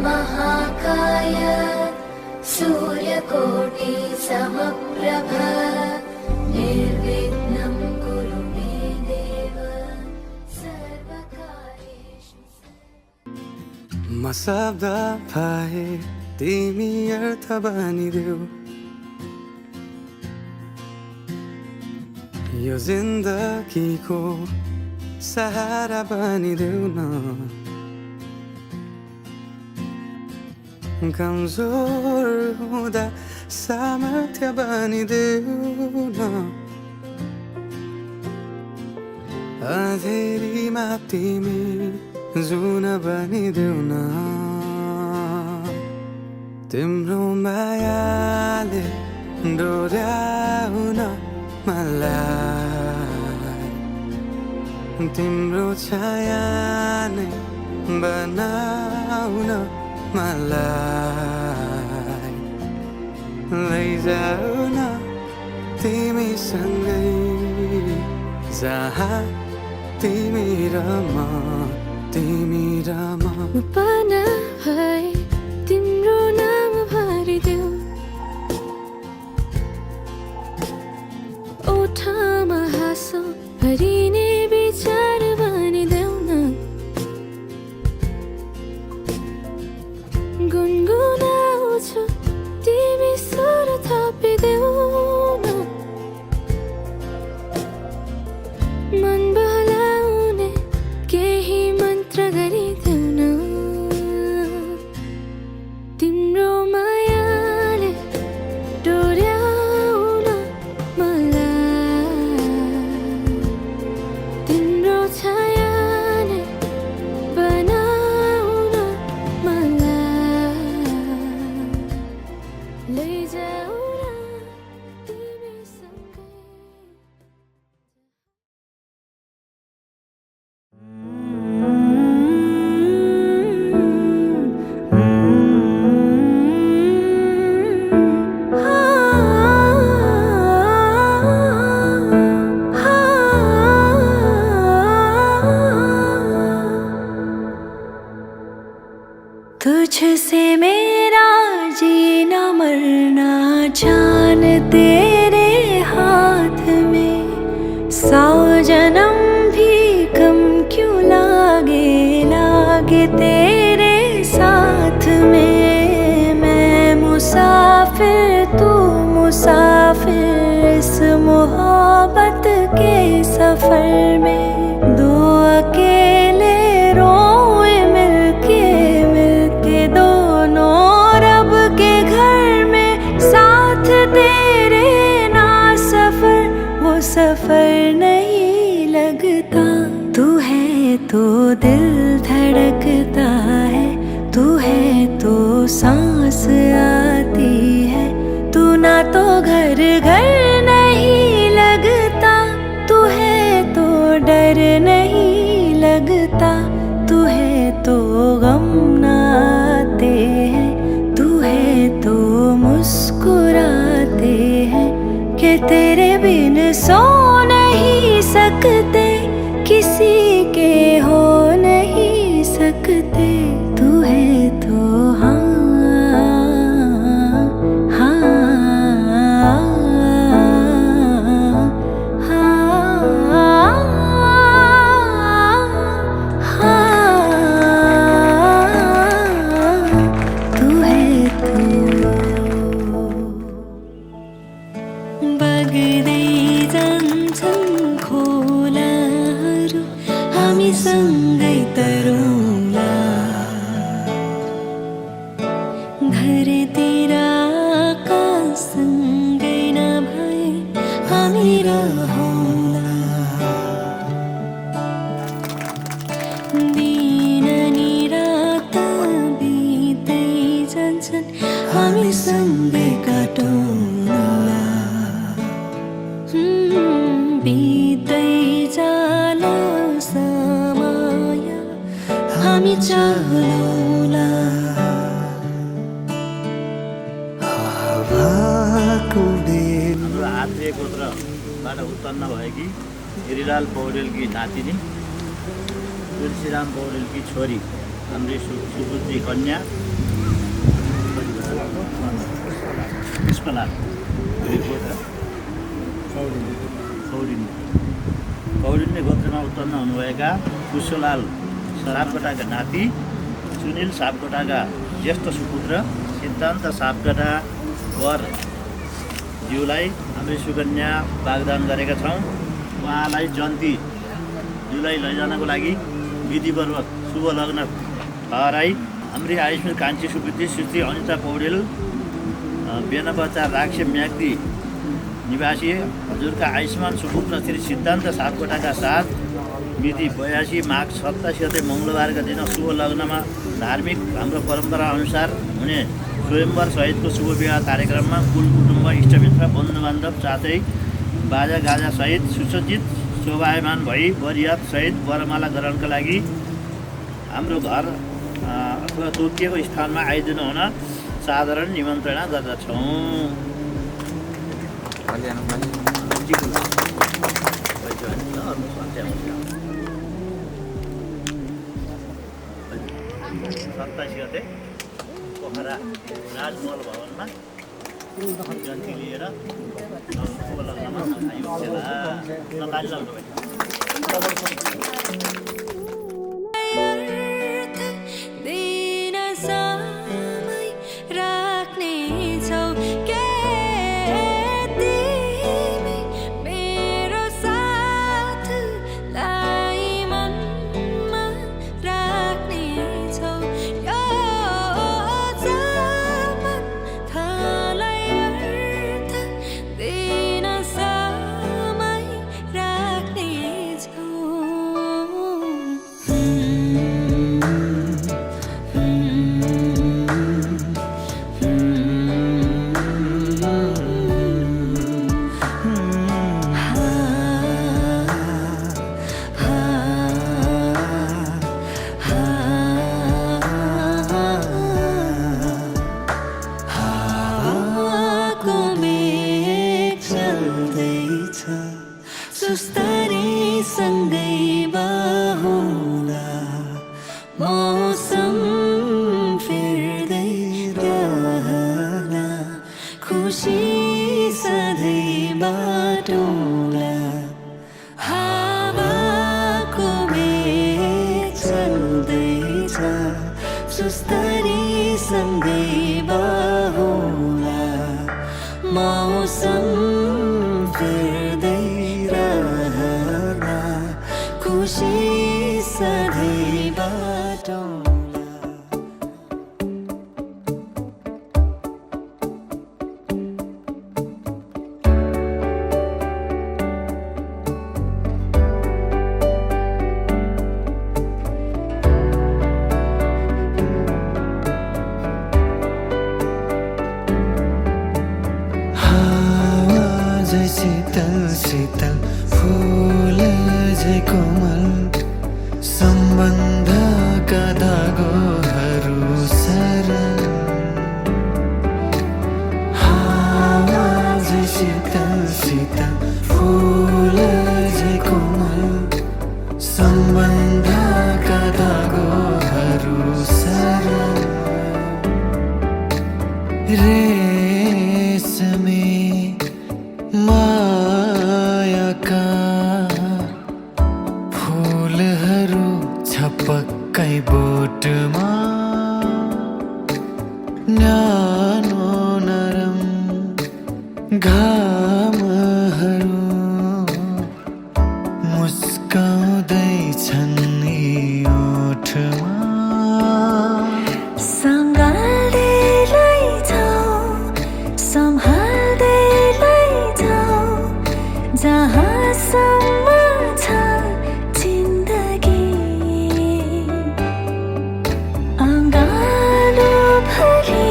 महाकाय सूर्यकोटि समप्रभ निर्विघ्नं कुरु मे देव सर्वकार्येषु म शब्द भए तिमी अर्थ बनिदेऊ यो जिन्दगीको सहारा बनिदेऊ न कमजोर हुँदा सामर्थ्य बनिदेऊ न अँधेरीमा तिमी जुन बनिदेऊ न तिम्रो मायाले डोर्याउन मलाई तिम्रो छाया नै बनाउन मलाई लैजाऊ न तिमीसँगै जहाँ तिमी र म पना भए तिम्रो नाम भरिदेऊ ओठमा हाँसो भरिने विचार बनिदेऊ न गुनगुनाउँछु तिमी स्वर थपिदेऊ न मन बहलाउने केही मन्त्र गरिदेऊ न तिम्रो मायाले डोर्याउन मलाई तिम्रो छाया नै बनाउन मलाई लैजाऊ न तिमीसँगै तुझसे मेरा जीना मरना जान तेरे हाथ में 100 जन्म भी कम क्यों लागे तेरे साथ में मैं मुसाफिर तू मुसाफिर इस मोहब्बत के सफर में दो अकेले रोए मिलके दोनों रब के घर में साथ तेरे ना सफर वो सफर नहीं लगता तू है तो दिल धड़कता है तू है तो सांस आती है तू ना तो घर नहीं लगता तू है तो डर नहीं लगता तू है तो गम ना आते हैं तू है तो मुस्कुराते हैं कि तेरे बिन सो नहीं सकते किसी के हो नहीं सकते तू है तो हाँ हाँ बग्दै जान्छन् खोलाहरू हामी सँगै तरौँला धरतिर आकाशसँगै नभए हामी रहौँला दिन नि रात बित्दै जान्छन् हामी सँगै काटौँला बित्दै जाला समय हामी चलौँला हावाको बेल हाम्रो आत्मीय गोत्रबाट उत्पन्न भएकी गिरिलाल पौडेलकी नातिनी तुलसीराम पौडेलकी छोरी हाम्री सुपुत्री कन्या पुष्पलाल कौडिन्य गोत्रमा उत्पन्न हुनुभएका पुष्पलाल सापकोटाका नाति सुनिल सापकोटाका ज्येष्ठ सुपुत्र सिद्धान्त सापकोटा वरज्यूलाई हामीले सुकन्या वाग्दान गरेका छौँ। उहाँलाई जन्तीज्यूलाई लैजानको लागि विधिपूर्वक शुभ लग्न ठहराई हाम्री आयुष्मान कान्छी सुपुत्री सुश्री अनिता पौडेल बेनबच्चा राक्से म्याग्दी निवासी हजुरका आयुष्मान सुपुत्र श्री सिद्धान्त सापकोटाका साथ मिति 82 माघ 27 गते मङ्गलबारका दिन शुभ लग्नमा धार्मिक हाम्रो परम्परा अनुसार हुने स्वयम्वर सहितको शुभ विवाह कार्यक्रममा कुल कुटुम्ब इष्टमित्र बन्धुबान्धव साथै बाजा गाजा सहित सुसज्जित शोभायमान भई बरियात सहित वरमाला ग्रहणका लागि हाम्रो घर अथवा तोकिएको स्थानमा आइदिनु हुन साधारण निमन्त्रणा गर्दछौँ। सत्ताइस गते पोखरा राजमहल भवनमा जन्ती लिएर शुभ लग्नमा दिन समय राख्नेछौ के तिमी मेरो साथलाई मनमा राख्नेछौ यो सम्बन्धलाई अर्थ दिन समय राख्नेछौ। हावाको मेघ चल्दैछ सुस्तरी सँगै बहौँला मौसम फेर्दै रहला खुसी सधैँ बाटौँला हावाको मेघ चल्दैछ सुस्तरी सँगै बहौँला मौसम फेर्दै रहला खुसी सधैँ बाटौँला। हावा झै शीतल शीतल फूल झै कोमल सम्बन्धका धागोहरू सरल हावा झै शीतल शीतल फूल झै कोमल सम्बन्धका धागोहरू सरल रेशमी मायाका फूलहरू छपक्कै बोटमा न्यानो नरम घामहरू मुस्काउँदैछन् यी ओठमा सँगाल्दै लैजाऊ सम्हाल्दै लैजाऊ जहाँसम्म छ जिन्दगी अँगालो भरि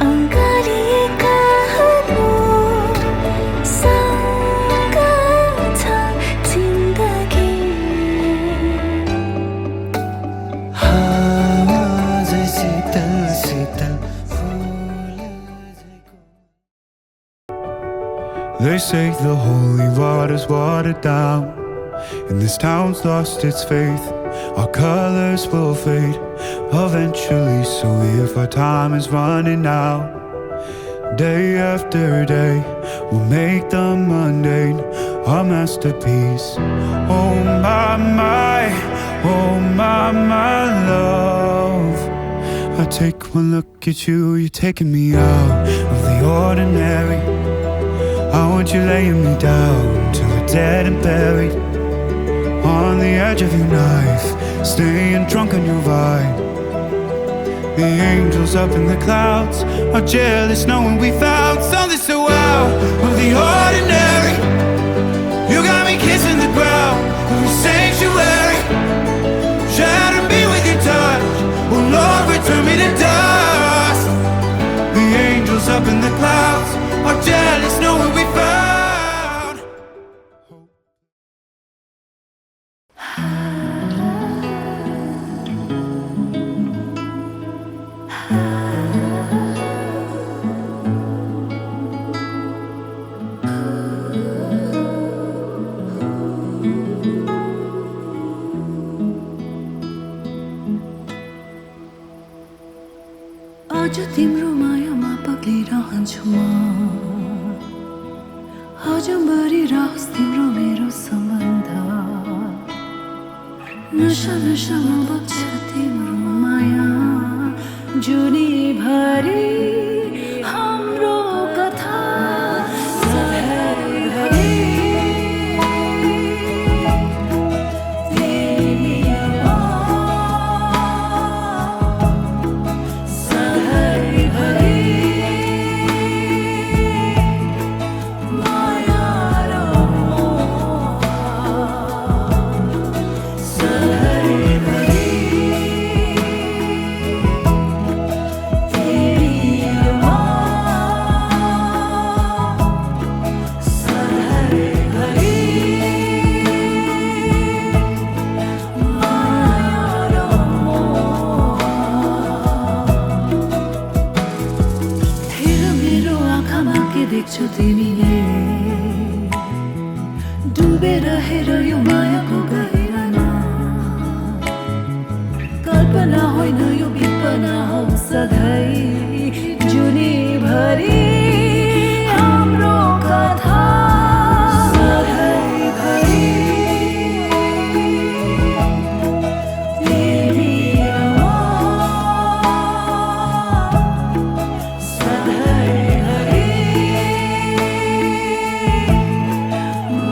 अँगालिएकाहरू सँग छ जिन्दगी हावा झै शीतल शीतल फूल झै They say the holy water's watered down, and this town's lost its faith. Our colors will fade eventually, so if our time is running out, Day after day, we'll make the mundane our masterpiece. Oh my love. I take one look at you, you're taking me out of the ordinary. I want you laying me down till we're dead and buried, on the edge of your knife, staying drunk on your vibe. The angels up in the clouds are jealous knowing we found something so out of the ordinary. You got me kissing the ground of your sanctuary. Shatter me with your touch, oh Lord, return me to dust. The angels up in the clouds are jealous knowing we found. आज तिम्रो मायामा पग्लिरहन्छु म, अझम्बरी रहोस् तिम्रो मेरो सम्बन्ध। नशा नशामा बग्छ तिम्रो माया, जुनीभरि हाम्रो कथा सधैँभरि तिमीमा, सधैँभरि माया र मोह, सधैँभरि तिमीमा, सधैँभरि माया र मोह। तेरो मेरो आँखामा के देख्छौ तिमीले, डुबेर हेर यो मायाको गहिरामा। कल्पना होइन यो विपना हो सधैँ, जुनीभरि हाम्रो कथा सधैँभरि तिमीमा, सधैँभरि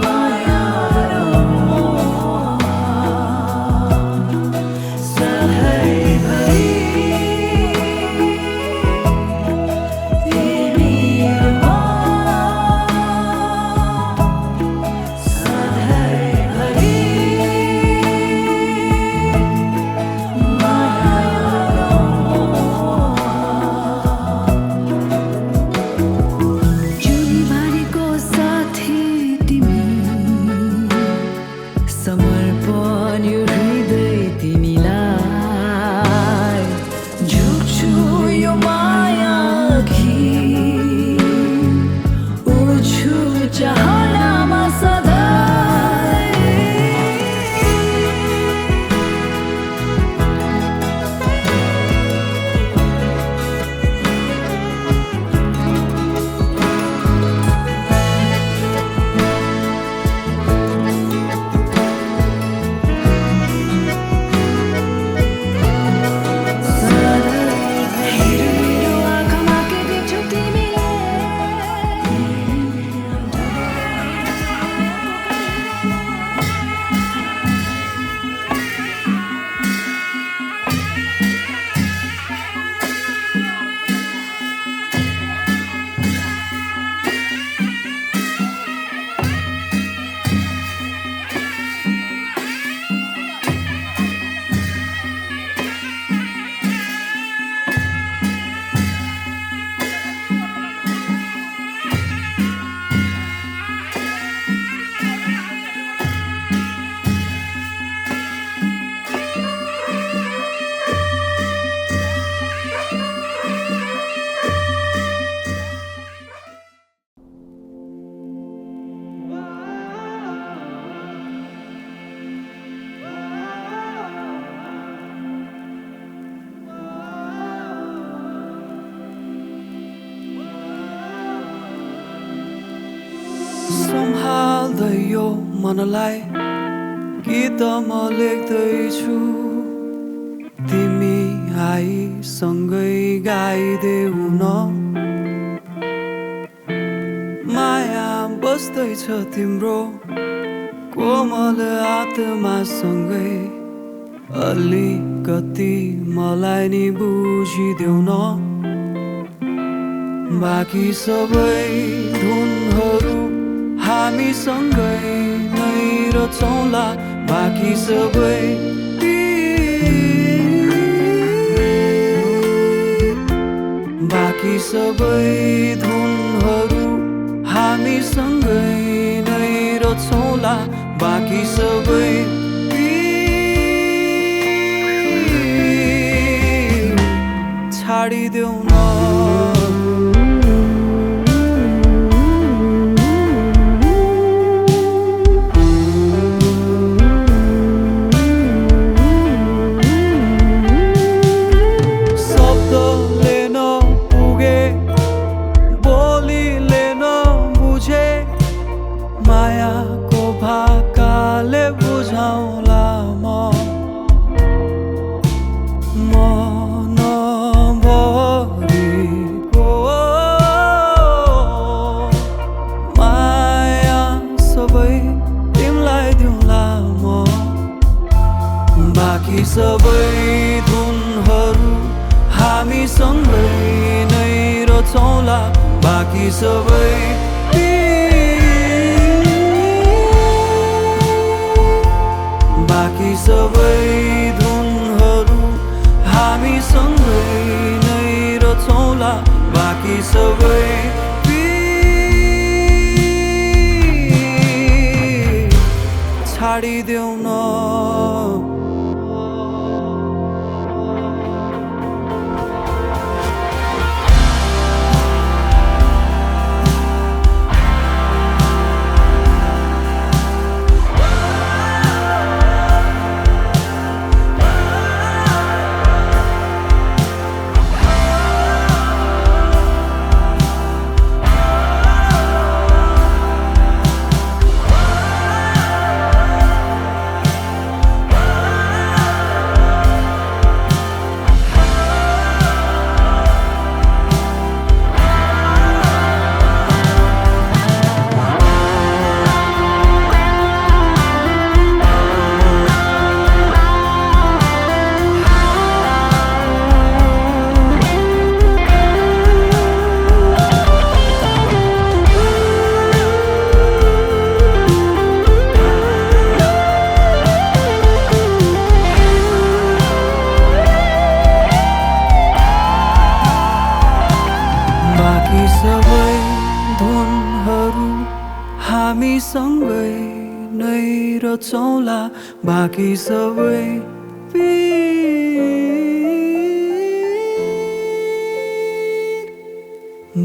माया र मोह, सधैँभरि तिमीमा, सधैँभरि माया र मोह। जुनीभरिको साथी तिमी, समर्पण यो हृदय तिमीलाई, झुक्छु यो माया अघि, उड्छु चाहनामा सधैँ। मेरो आँखामा के देख्छौ सम्हाल्दै यो मनलाई गीत म लेख्दैछु तिमी आइसँगै गाइदेऊ न माया बस्दैछ तिम्रो कोमल आत्मासँगै अलिकति मलाई नि बुझिदेऊ न बाँकी सबै धुनहरू हामीसँगै नै रचौँला बाँकी सबै बाँकी सबै धुनहरू हामीसँगै नै रचौँला बाँकी सबै छाडिदेऊ न मायाको भाकाले बुझाउला मनभरिको माया सबै तिमीलाई दिउँला म बाँकी सबै धुनहरू हामीसँगै नै रचौँला बाँकी सबै बाँकी सबै धुनहरू हामीसँगै नै रचौँला बाँकी सबै छाडिदेऊ न बाँकी सबै धुनहरू हामीसँगै नै रचौँला बाँकी सबै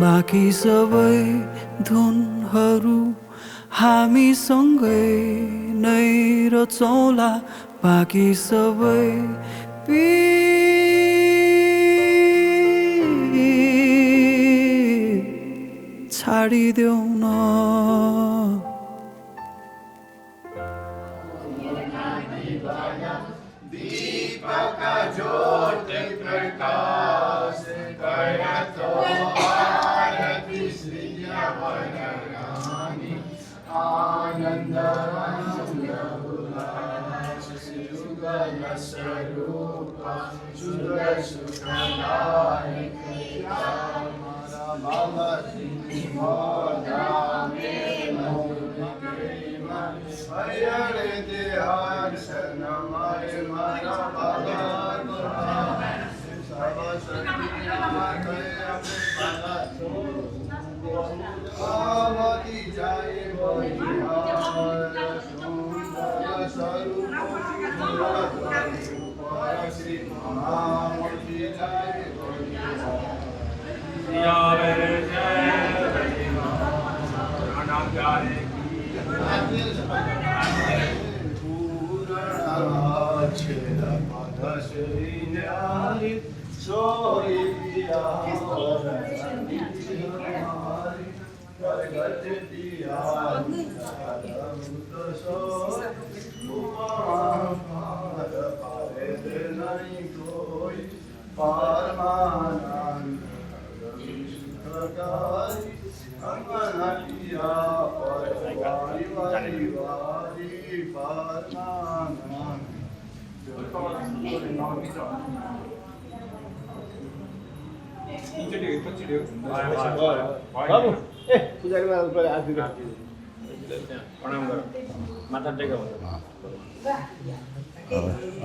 बाँकी सबै धुनहरू हामीसँगै नै रचौँला बाँकी सबै छाडिदेऊ न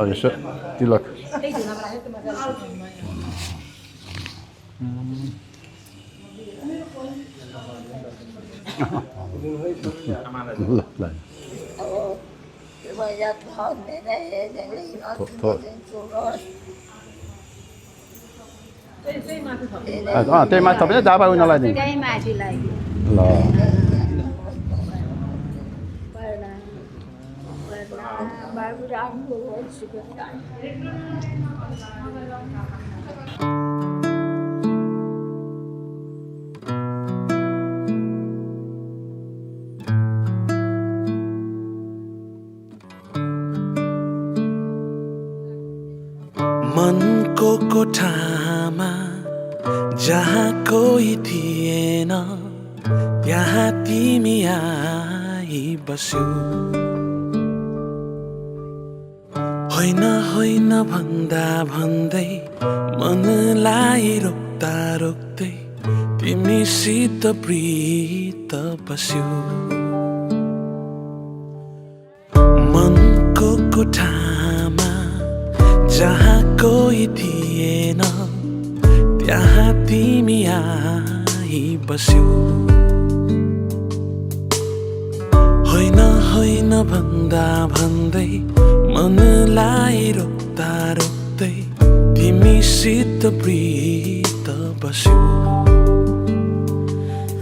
यसो तिलक त्यही माथि तपाईँ जाबा उनीलाई दिनु ल मनको कोठामा जहाँ कोही थिएन त्यहाँ तिमी आई बस्यौ होइन होइन भन्दा भन्दै मनलाई रोक्दा रोक्दै तिमीसित प्रीत बस्यौ मनको कोठामा जहाँ कोही थिएन त्यहाँ तिमी आई बस्यौ होइन होइन भन्दा भन्दै मनलाई रोक्दा रोक्दै तिमीसित प्रीत बस्यौ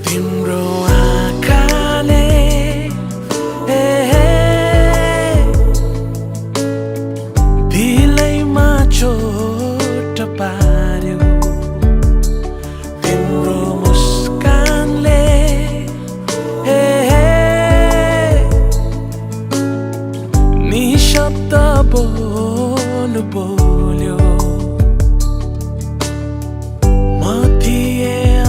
तिम्रो आँखाले दिलैमा चोट पार्यो तिम्रो मुस्कानले निशब्द बोल बोल्यो म थिएँ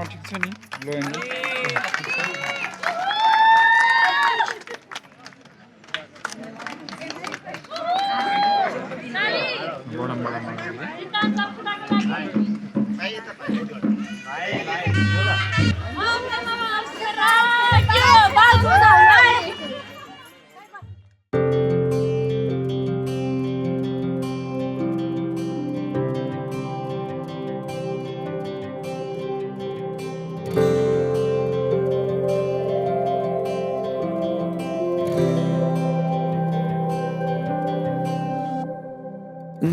ठिक छ नि लो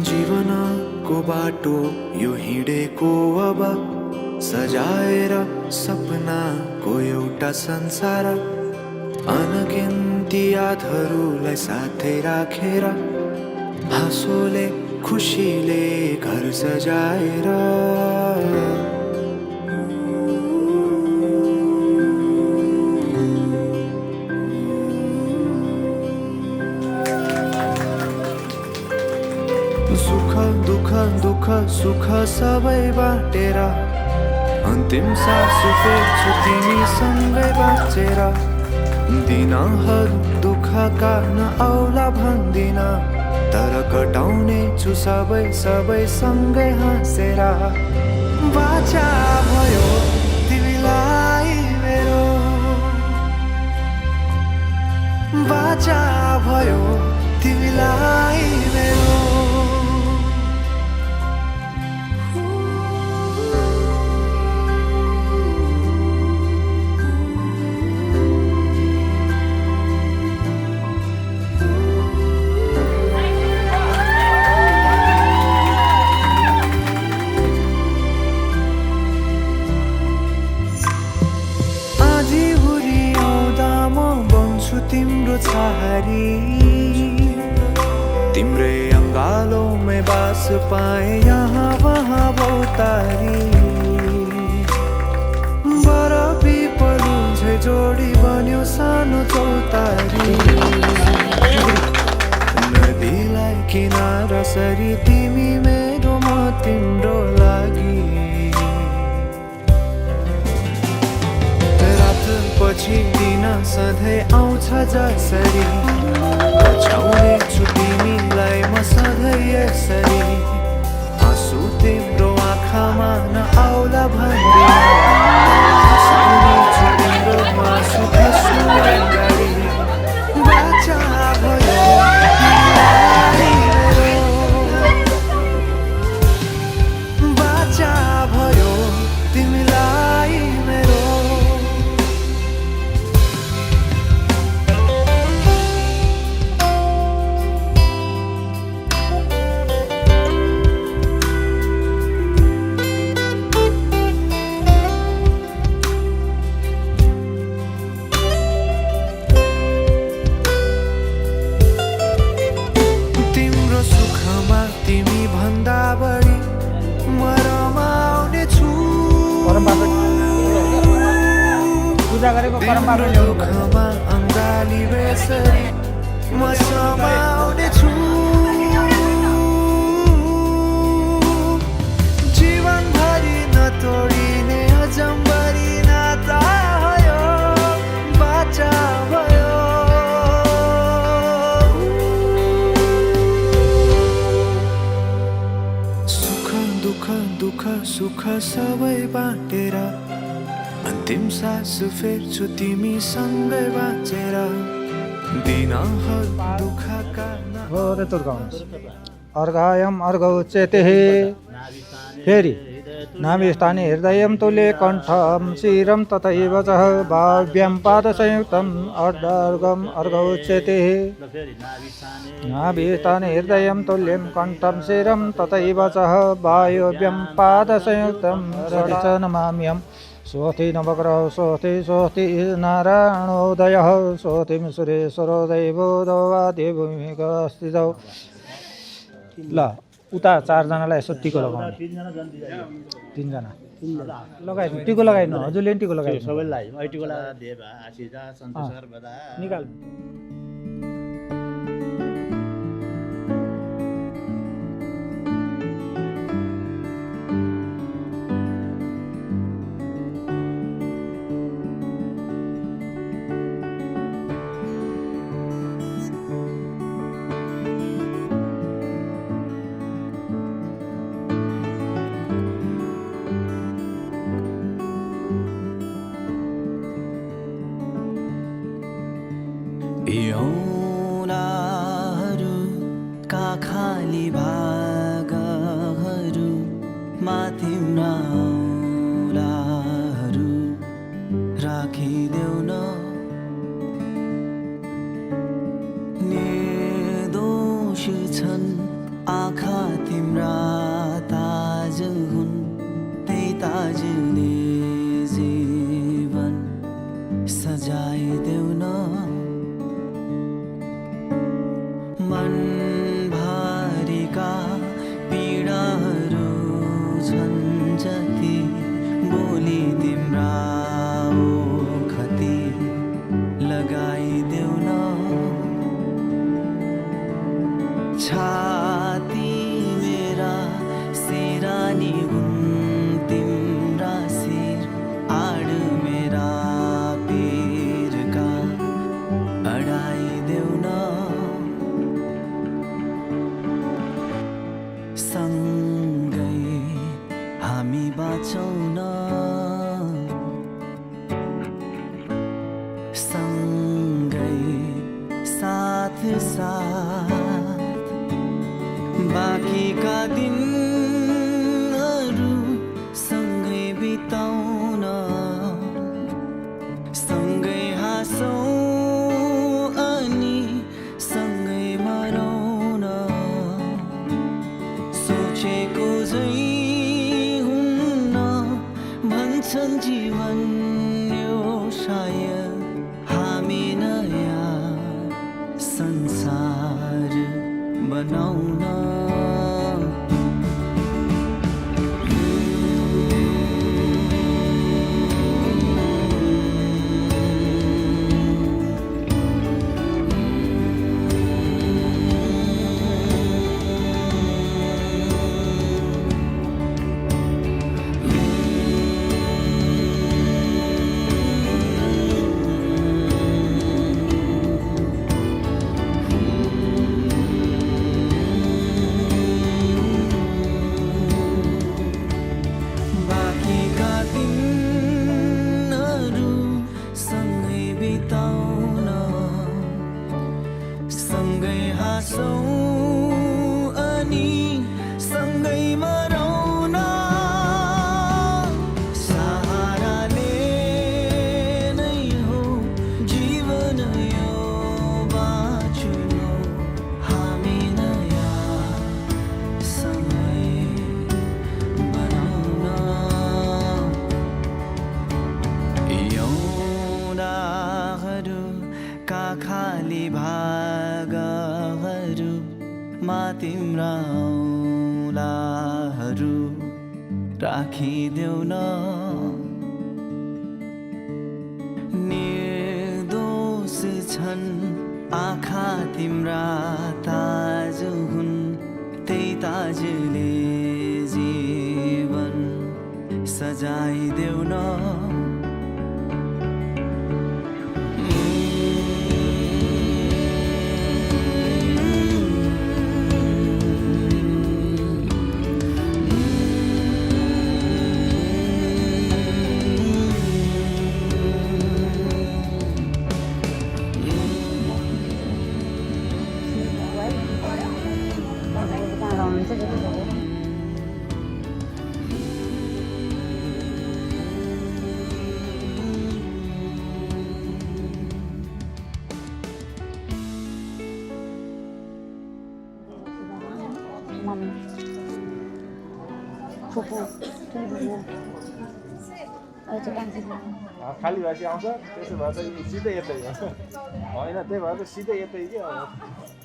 जीवनको बाटो यो हिँडेको अब सजाएर सपनाको एउटा संसार अनगिन्ती यादहरूलाई साथै राखेर हाँसोले खुसीले घर सजाएर सुख दुःख दुःख सुख सबै बाटेर अन्तिम सास फेर्छु तिमीसँगै बाँचेर दिनहरू दुःखका नआउला भन्दिन तर कटाउने छु सबै सबै सँगै हाँसेर बाचा भयो तिमीलाई मेरो बाचा भयो तिमीलाई मेरो तिम्रो छहारी तिम्रै अङ्गालोमै बास पाए यहाँ वहाँ बहुतारी बर पिपलु झै जोडी बन्यो सानो चौतारी नदीलाई किनारा सरी तिमी मेरो म तिम्रो लागि पछि दिन सधैँ आउँछ जसरी पछ्याउने छु तिमीलाई म सधैँ यसरी आँसु तिम्रो आँखामा नआउला भन्दिन हँसाउने छु तिम्रो आँसु खस्नु अगाडि बाचा भयो तिमीलाई मेरो बाचा भयो तिमीलाई मेरो पूजा गरेको परम्परा दुःखमा अङ्गाली बेसरी म समाउने छु जीवनभरि नतोडिने अजम्बरी नाता भयो बाचा भयो सुख दुःख दुःख सुख सबै बाटेर अन्तिम सास फेर्छु तिमीसँगै बाँचेर दिनहरू दुःखका अर्घायम अर्घ उच्यते फेरि नाभिस्थाने हृदयं तुल्ये कण्ठं शिरं तथैव च भाव्यं पादसंयुक्तम् अर्घार्घम् अर्घ उच्यते नाभिस्थाने हृदयं तुल्यं कण्ठं शिरं तथैव च वायुव्यं पादसंयुक्तं च नमाम्यहम् स्वस्ति नवग्रह स्वस्ति स्वस्ति नारायणोदयः स्वस्तिं सुरेश्वरो दैवो देवादिभूमिकः स्थितौ ल उता 4 जनालाई यसो टिको लगाउने 3 जना लगाइदिनु टिको लगाइदिनु हजुरले टिको लगाइदिनु सबैलाई ऐटिकोला देवा आशिजा सन्तोषर बदा निकाल यौनाहरूका खाली भागहरू माथिम्रा औँलाहरू राखिदेऊ न निर्दोष छन् आँखा तिम्रा ताज हुन् त्यही ताजले जीवन सजाइदेऊ न मनभरिका पीडाहरू छन् जति बोली तिम्रा ओखती लगाइदेऊ न छाती मेरा सिरानी हुन् तिम्रा शिर आड मेरा पीरका अडाइदेऊ न सँगै हामी बाँचौँ न सँगै साथ साथ बाँकीका दिनहरू सँगै बिताउँ न सँगै हाँसौँ अनि सँगै मरौँ न सोचेको झै हुन्न भन्छन् जीवन यो सायद हामी नयाँ संसार बनाउन खाली भागहरू तिम्रा औँलाहरू राखिदेऊ न निर्दोष छन् आँखा तिम्रा ताज हुन् त्यही ताजले जीवन सजाइदेऊ न खाली भाषी आउँछ त्यसो भए त सिधै यतै हो होइन त्यही भएर त सिधै यतै के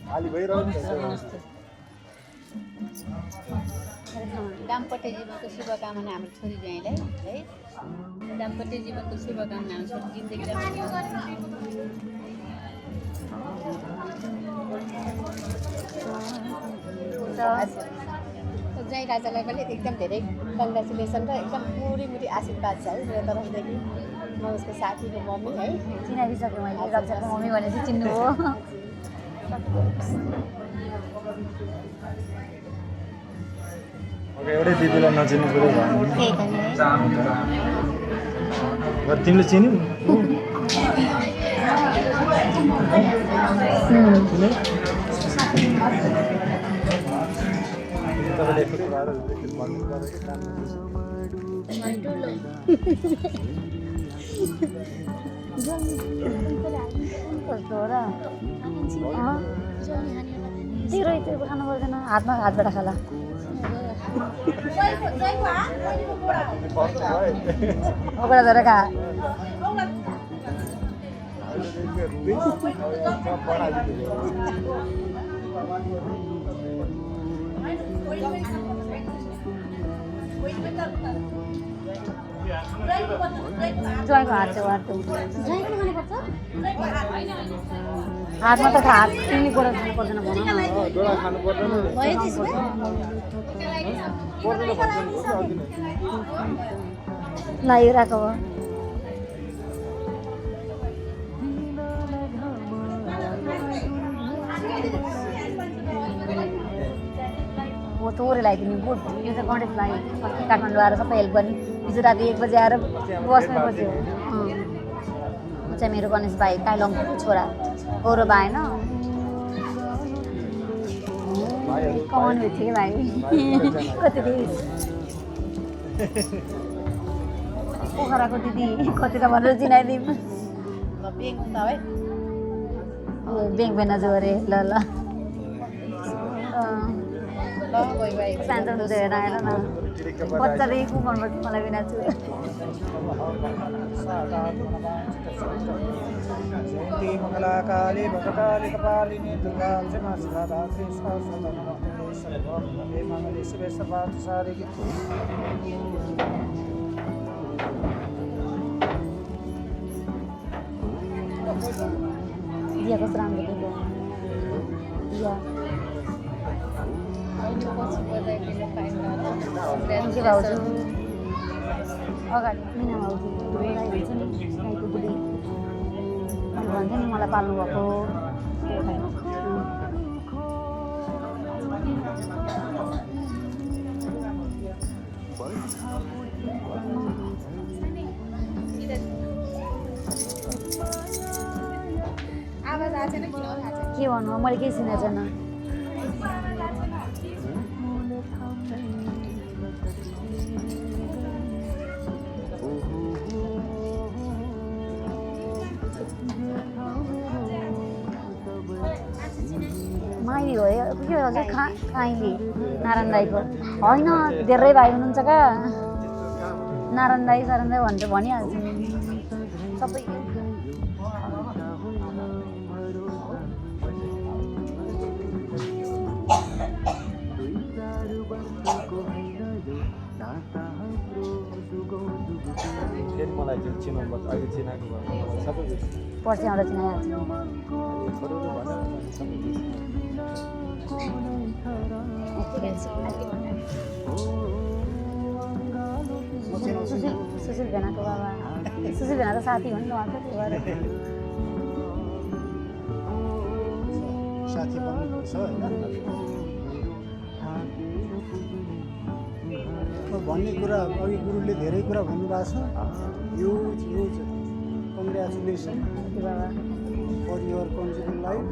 खाली भइरहन्छ दाम्पत्य जीवनको शुभकामना हाम्रो छोरी ज्वाइँलाई है दाम्पत्य जीवनको शुभकामना हाम्रो छोरी जिन्दगीलाई ज्वाइँ राजालाई पनि एकदम धेरै कङ्ग्रेचुलेसन र एकदम मुरी आशीर्वाद छ है मेरो तर्फदेखि म उसको साथीको मम्मी है चिनाइसकेँ मैले रक्षाको मम्मी भनेपछि चिन्नु हो एउटै दिदीलाई नचिन्नु पऱ्यो तिमीले चिन्यौ त्यो खानु पर्दैन हातबाट खाला ओकरा धर खा ज्वाइँको हात चाहिँ हातमा त हात तिमी गोडा खानु पर्दैन भन ल यो राख थोरै लगाइदिनु बुट यो चाहिँ गणेशलाई काठमाडौँ आएर सबै हेल्प गर्ने हिजो राति 1 बजे आएर बस्नै बस्यो चाहिँ मेरो गणेश भाइ काइलङको छोरा गौरव भाइ होइन कमान भेट्थ्यो कि भाइ कति दिदी पोखराको दिदी कति त भनेर चिनाइदिउँ ब्याङ्क म्यानेजर अरे ल शान्त हुँदैन आएर न बच्चादेखि को मनपर्छ मलाई बिना छु जयन्ती मङ्गलाकाली भद्रकाली कपालिनी दुर्गा क्षमा शिवा धात्री सर्वमङ्गले मङ्गले शिवे सर्वार्थ साधिके दिया कस्तो राम्रो दिएको दिया भाउजू अगाडि मिना भाउजू गाई हुन्छ नि गाईको बुढी मैले भन्थेँ नि मलाई पाल्नु भएको के भन्नु मैले केही सुनेको छैन माइली हो यो हजुर काइली नारायण दाईको होइन धेरै भाइ हुनुहुन्छ क्या नारायण दाई सारायण दाई भनेर भनिहाल्छु सबै मलाई चिनाउनु अहिले चिनाएको सबै पर्सि आउँदा चिनाइहाल्छु सुशील भेनाको बाबा सुशील भेना त साथी हो नि उहाँको त्यो भएर साथी बन्नुपर्छ होइन भन्ने कुरा अघि गुरुले धेरै कुरा भन्नुभएको छ huge congratulation for your conjugal life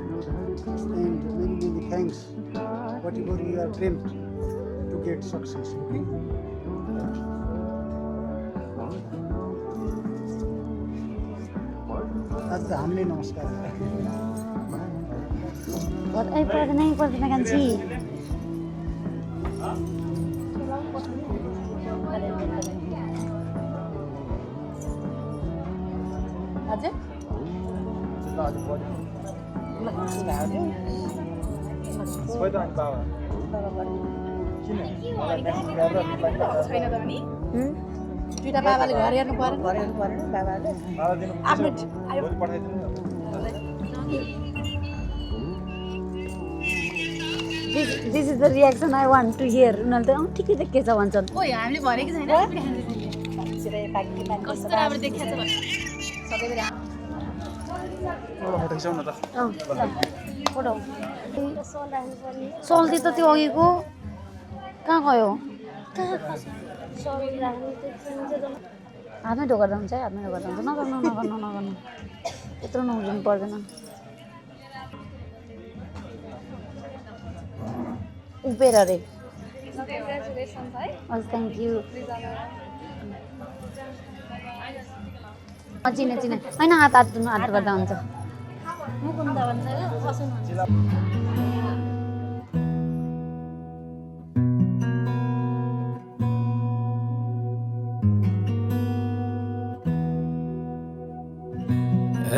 and many thanks whatever you are dream to get success okay आज त हामीले नमस्कार पर्दैन कान्छी हजुर बाबा दुईटा बाबाले घर हेर्नु पर्यो बाबाले आफ्नो This is the reaction I want to hear. उनीहरूले त ठिकै त के छ भन्छन्। ओइ हामीले भनेको छैन कस्तो राम्रो देखिन्छ भने सबैले फोटो खिचाउन त फोटो सल्टी त त्यो अघिको कहाँ गयो हातमै ढोकार्दा हुन्छ है हातमै ढोकार्दा हुन्छ नगर्नु नगर्नु नगर्नु त्यत्रो नउजिनु पर्दैन उपेर अरे थ्याङ्क यू चिने चिने होइन हात हात हात गर्दा हुन्छ मुकुन्द भन्छ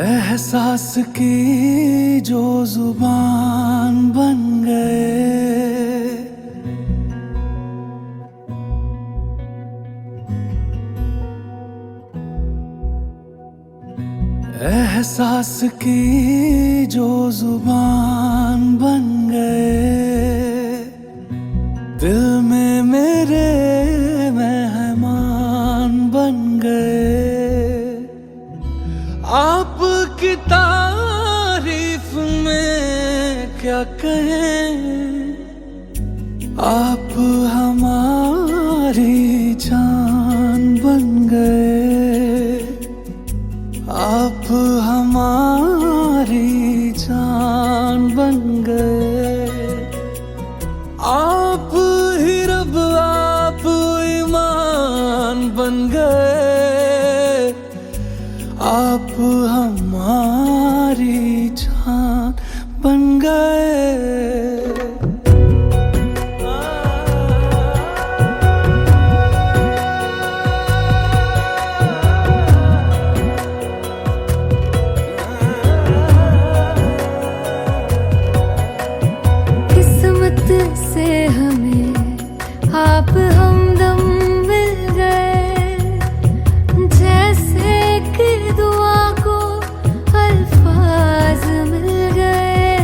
एहसास की जो जुबान बन गए एहसास की जो जुबान बन गए दिल में मेरे मेहमान बन गए आपकी तारीफ में क्या कहें आप हमारी जान बन गए आप हमारी जान बन गए आप ही रब आप ईमान बन गए आप हमारी जान बन गए से हमें आप हमदम मिल गए जैसे कि दुआ को अल्फाज मिल गए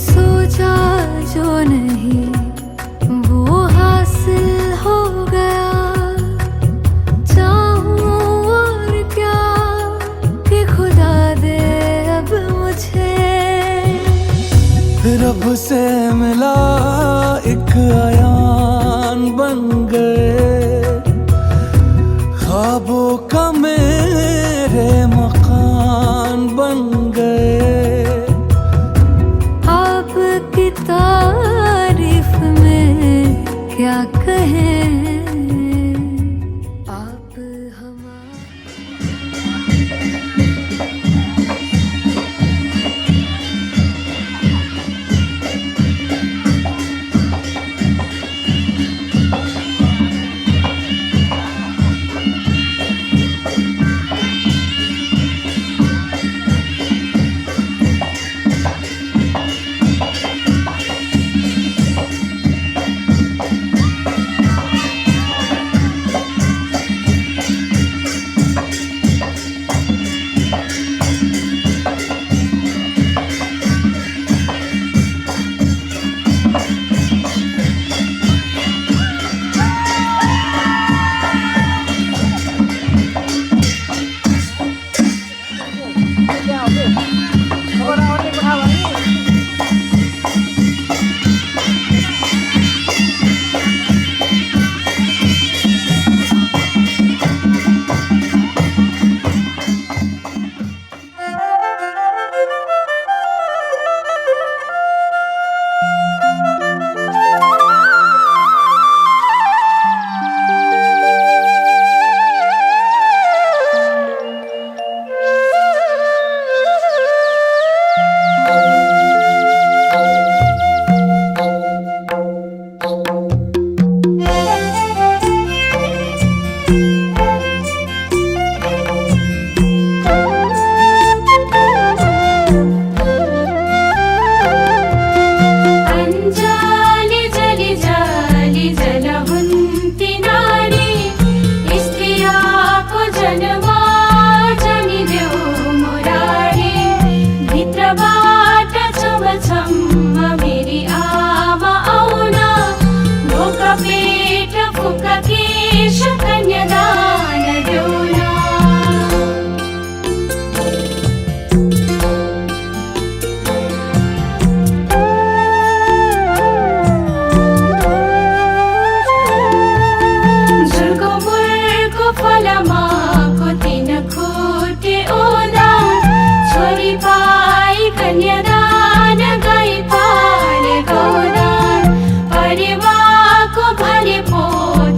सोचा जो नहीं वो हासिल हो गया चाहूं और क्या कि खुदा दे अब मुझे रब से मिला एक आयान बन गए ख्वाबों का मेरे मकान बन गए आपकी तारीफ में क्या कहें आप हमारे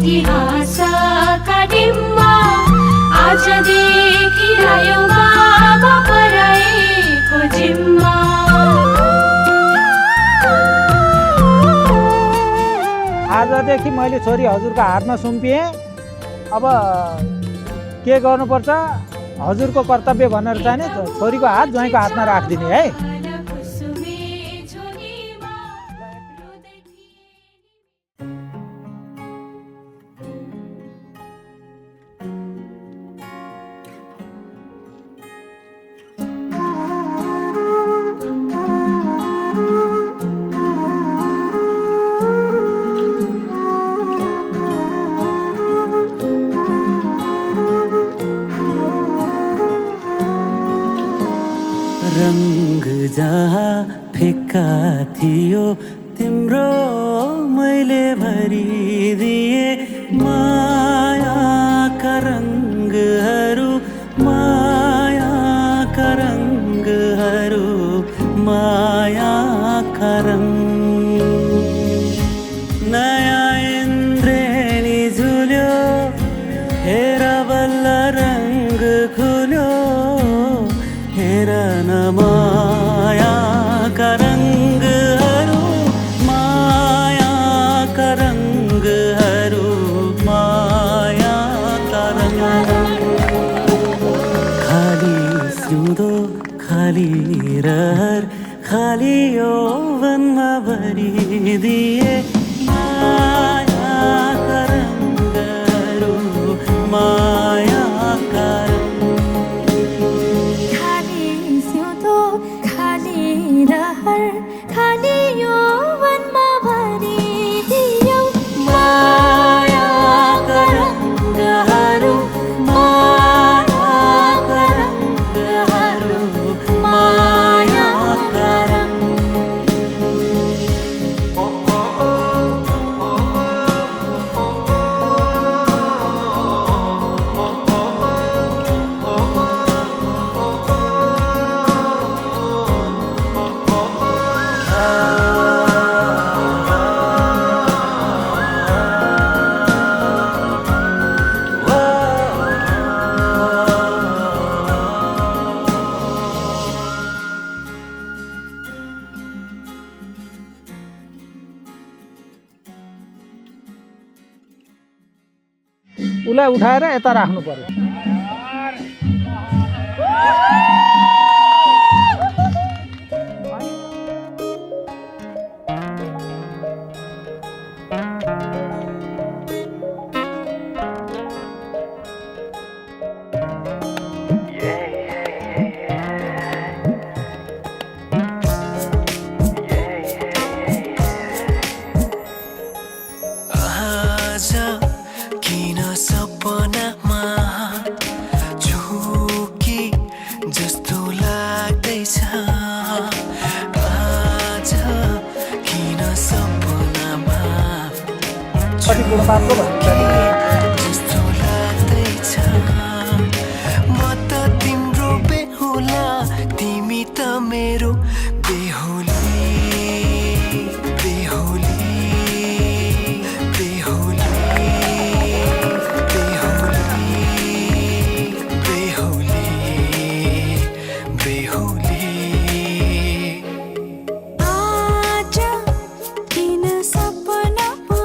इतिहासका डिम्बा आज देखिरह्यो बाबा पराएको जिम्मा। आजदेखि मैले छोरी हजुरको हातमा सुम्पिएँ। अब के गर्नुपर्छ हजुरको कर्तव्य भनेर चाहिँ छोरीको हात ज्वाइँको हातमा राखिदिने है। रंग जहाँ फिक्का थियो तिम्रो मैले भरिदिए मायाका रंगहरू मायाका रंगहरू मायाका रंग। नयाँ इन्द्रेणी झुल्यो हेर बल्ल रंग खुल्यो हेर न मायाका रंगहरू मायाका रंगहरू मायाका रंग। खाली सिउँदो खाली रहर खाली यौवनमा भरिदिए मायाका रंगहरू मायाका रंग। खाली सिउँदो खाली रहर खाली यौवनमा भरिदियो मायाका रंगहरू मायाका रंगहरू मायाका रंग। उसलाई उठाएर यता राख्नु पर्यो। आज किन सपनामा झुकी जस्तो लाग्दैछ आज किन सपनामा जस्तो लाग्दैछ म त तिम्रो बेहुला तिमी त मेरो बेहुली बेहुली आज किन सपनामा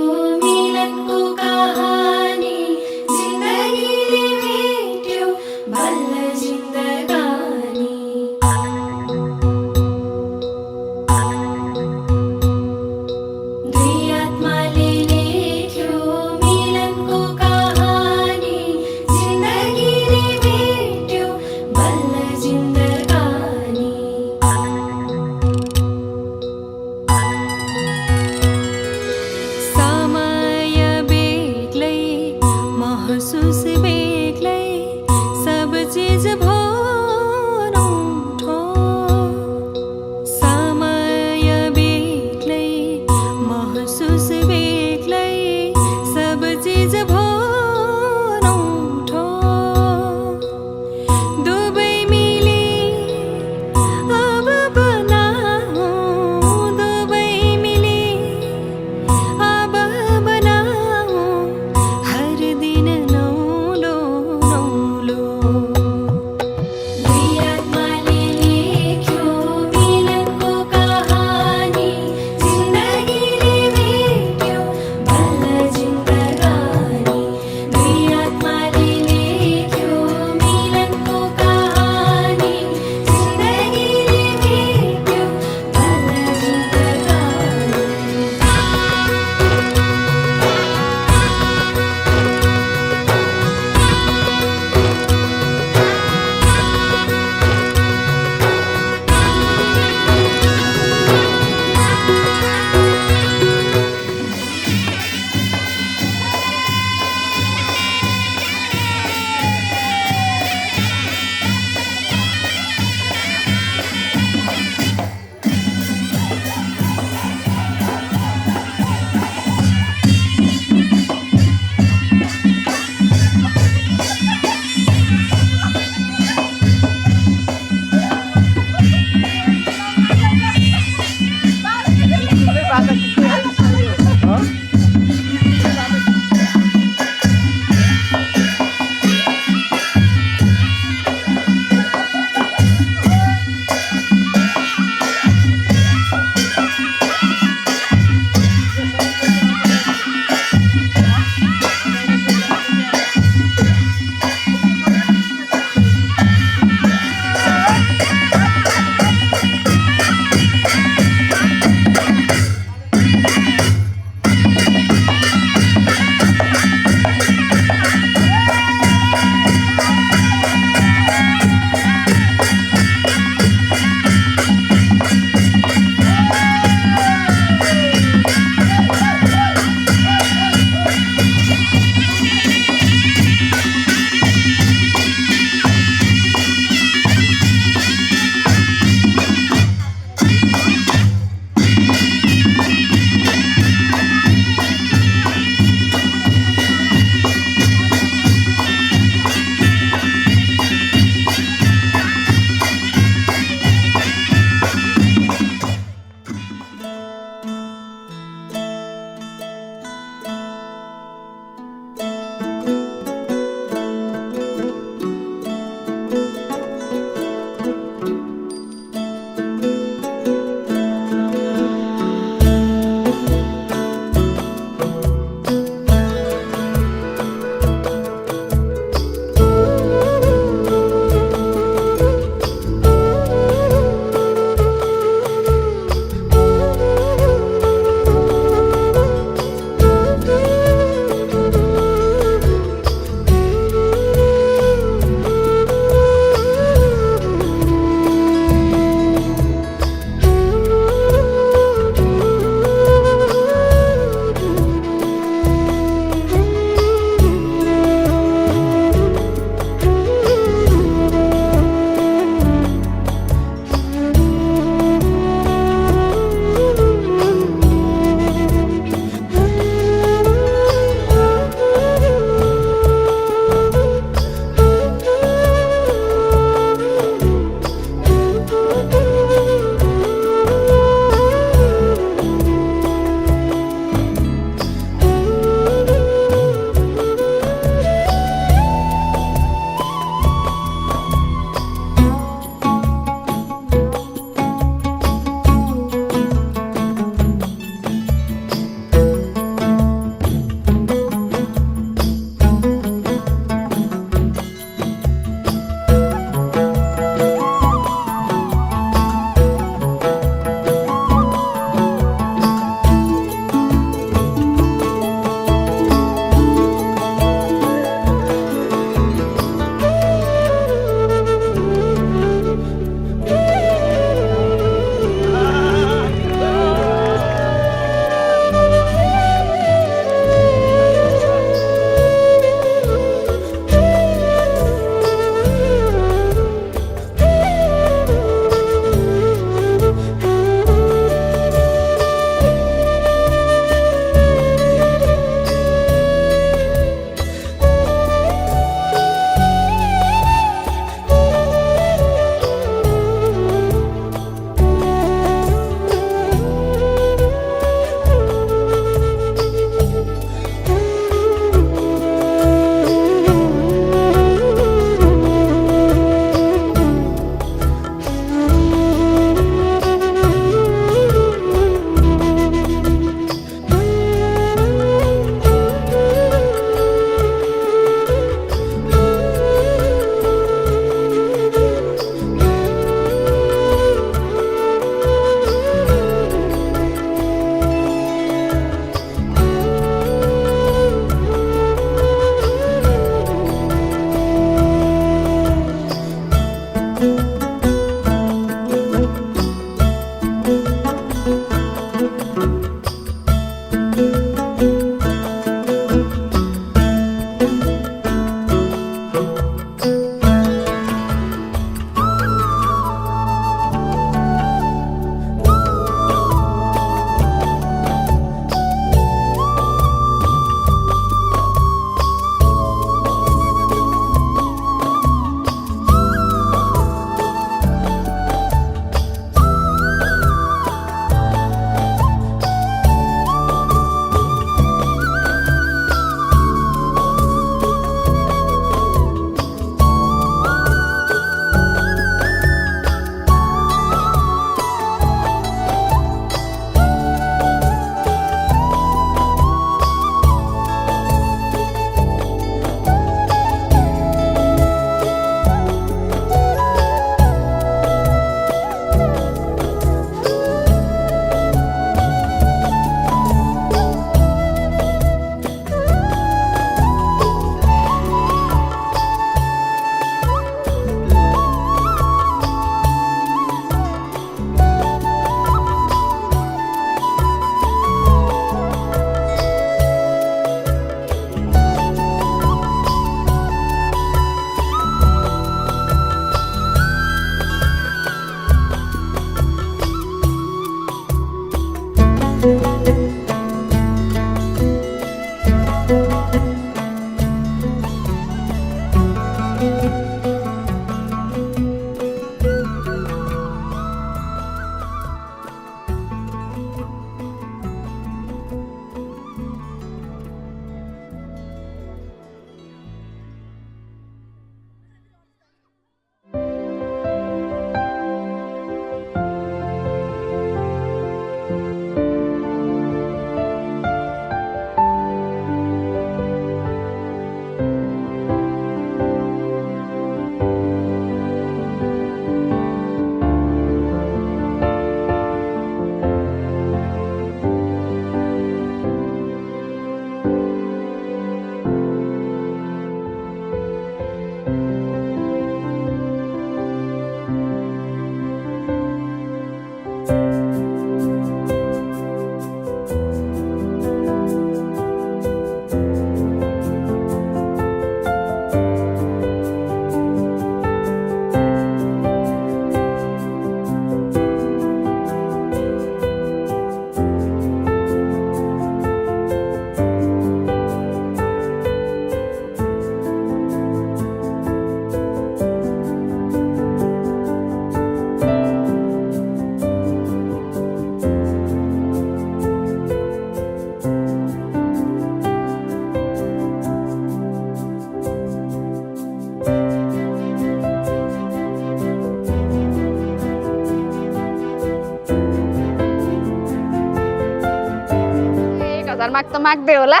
1000 माग त माग्दै होला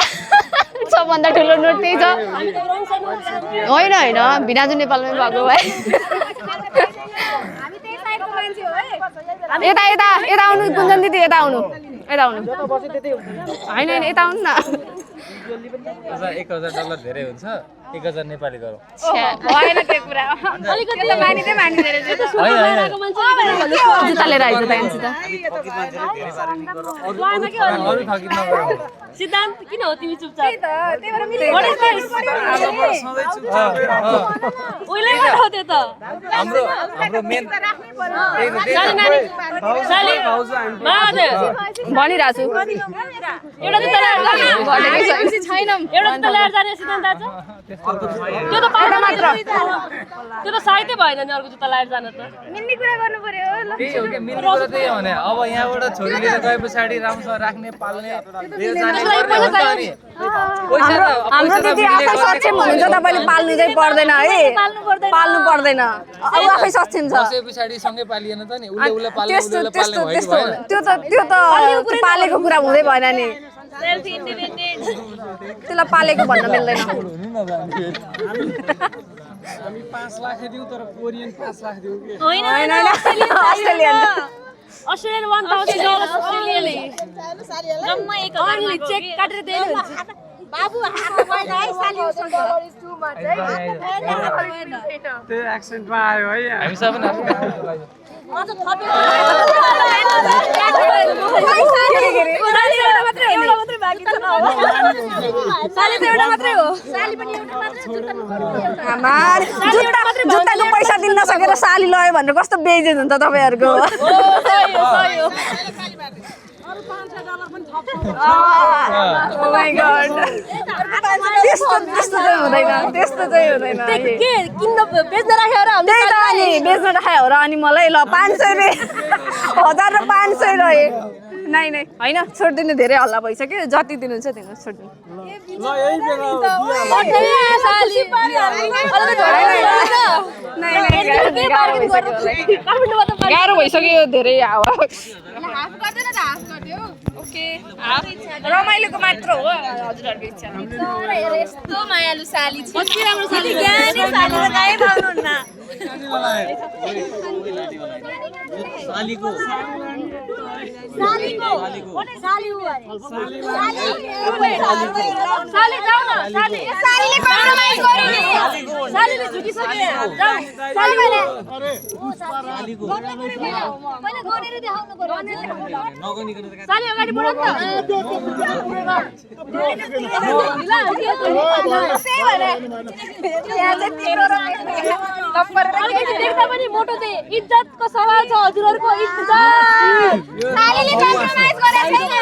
सबभन्दा ठुलो नोट त्यही छ होइन होइन भिनाजु नेपालमै भएको भए यता यता यता आउनु गुन्जन दिदी यता आउनु होइन होइन यता आउनु न $1000 धेरै हुन्छ 1000 नेपाली गरौँ भएन त्यो कुरा अलिकति मानिँदै मानिँदैन जुत्ता लिएर आइज त सिद्धान्त किन हो तिमी चुपचाप भनिरहेको त्यो त साइतै भएन नि अर्को जुत्ता लाएर जान त मिल्ने कुरा गर्नु पर्यो अब यहाँबाट छोरी लिएर गए पछाडि राम्रोसँग राख्ने पाल्ने हाम्रो दिदी आफै सक्षम हुनुहुन्छ तपाईँले पाल्नु चाहिँ पर्दैन है पाल्नु पर्दैन अब आफै सक्षम छ पछाडि सँगै पालिएन त नि उसले पाल्ने त्यो त पालेको कुरा हुँदै भएन नि त्यसलाई पालेको भन्न मिल्दैन हामी 5 लाख दिउँ तर कोरियन 5 लाख दिउँ के होइन अस्ट्रेलियन अस्ट्रेलियन $1000 अस्ट्रेलियाले जम्मा 1000 चेक काटेर दिनु बाबु हातमा भएन है साली त्यो एक्सेन्टमा आयो है हामी सबै अझ थपे मात्रै बाँकी छ साली त एउटा मात्रै हो साली पनि एउटा मात्रै जुत्ताको पैसा दिन नसकेर साली लयो भनेर कस्तो बेइज्जत हुन्छ तपाईँहरूको त्यस्तो चाहिँ हुँदैन के किन्न बेच्न राख्यो र त्यही त अनि बेच्न राख्यो हो र अनि मलाई ल 500 1000 र 500 रहे नाइ नाइ होइन छोडिदिनु धेरै हल्ला भइसक्यो जति दिनुहुन्छ दिनु छोडिदिनु गाह्रो भइसक्यो धेरै हावा रमाइलोको मात्र हो हजुरहरूको इच्छा यस्तो मायालु साली छ कति राम्रो साली ज्ञानी साली त गाई पाउनुहुन्न सालीको साली जाऊ न साली सालीले कम्प्रोमाइज गर्यो नि सालीले झुकिसक्यो जाऊ साली भने अरे सालीको पहिला गरेर देखाउनु पर्यो नगनिकन त साली अगाडि बढ्नु त देख्दा पनि मोटो चाहिँ इज्जतको सवाल छ हजुरहरूको इज्जत सालीले कम्प्रोमाइज गरेको छैन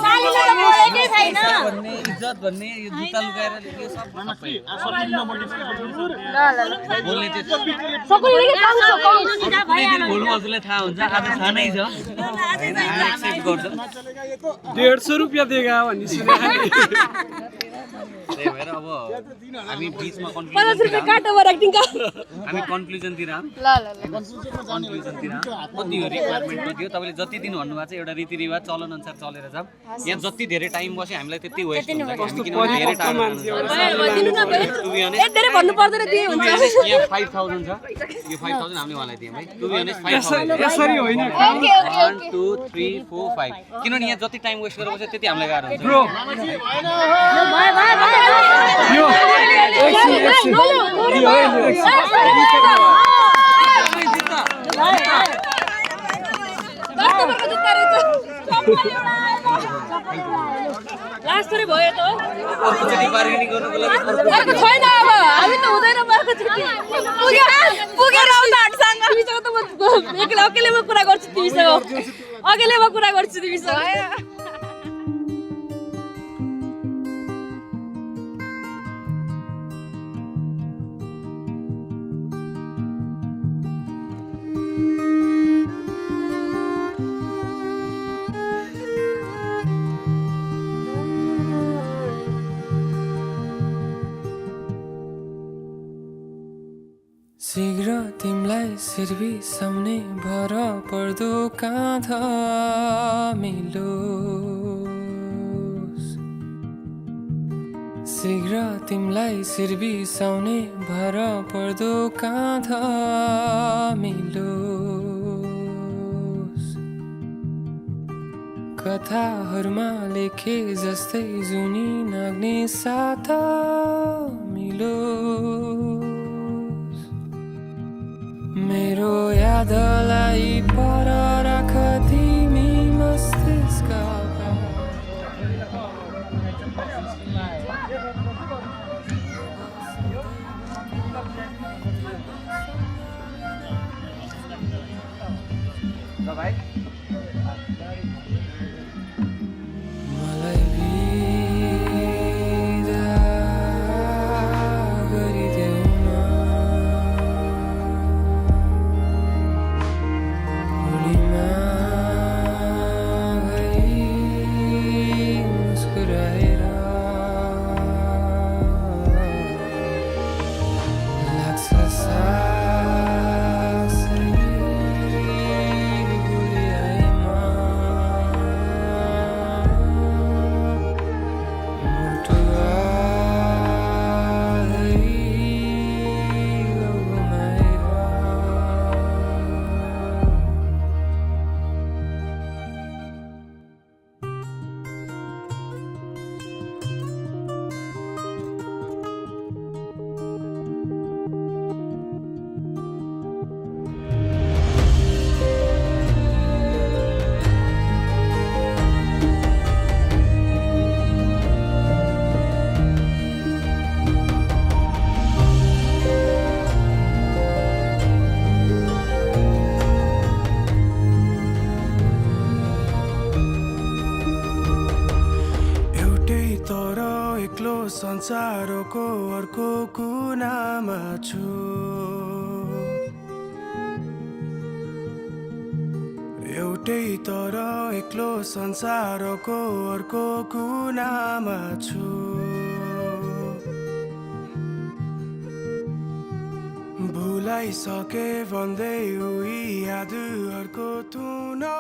सालीले त बोलेकै छैन भन्ने इज्जत भन्ने यो जुत्ता लुकाएर यो सब बोल्ने त्यो सकुलले के काम छ बोल्नु हजुरलाई थाहा हुन्छ आज थाहा नै छ हैन एक्सेप्ट गर्छ 150 रुपैयाँ दिएगा भन्ने सुने त्यही भएर अब हामी बीचमा 50 रुपैयाँ काट ओभर एक्टिङ का हामी कन्क्लुजनतिर ल कन्क्लुजनतिर कति हो रिक्वायरमेन्ट कति हो तपाईले जति दिन भन्नुभएको छ एउटा रीतिरिवाज चलन अनुसार चलेर जाम यहाँ जति धेरै टाइम बसे हामीलाई त्यति वेस्ट हुन्छ हामी किनभने धेरै टाइम दिनु न ए धेरै भन्नु पर्दैन दिए हुन्छ यहाँ 5000 छ यो 5000 हामीले उहाँलाई दियौँ है टु बी अनेस्ट 5000 यसरी होइन 1 2 3 4 5 किनभने यहाँ जति टाइम वेस्ट गरेर बस्यो त्यति हामीलाई गाह्रो हुन्छ ब्रो यो लास्ट थोरै भयो त अर्कोचोटि बार्गेनिङ गर्नुको लागि अर्को छैन अब हामी त हुँदैन अर्कोचोटि पुगेर आउँदा हटसँग तिमीसँग त म अकेले म कुरा गर्छु तिमीसँग अकेले म कुरा गर्छु तिमीसँग शीघ्र तिमलाई सिर्वी सामने भर पर्दो काँधा मिलो शीघ्र तिमलाई शिर बिसाउने भर पर्दो काँधा मिलोस् कथाहरूमा लेखे जस्तै जुनी नाग्ने साता मिलोस् मेरो यादलाई पर राख तिमी मस्तिष्कमा मलाई बिदा गरिदेऊ न होलीमा गई मुस्कुराएर लाग्छ सासै भोलि आएमा मुटु आदै घुमाएर एउटै तर एक्लो संसारको अर्को कुनामा छु एउटै तर एक्लो संसारको अर्को कुनामा छु भुलाइसके भन्दै उही यादहरूको तुना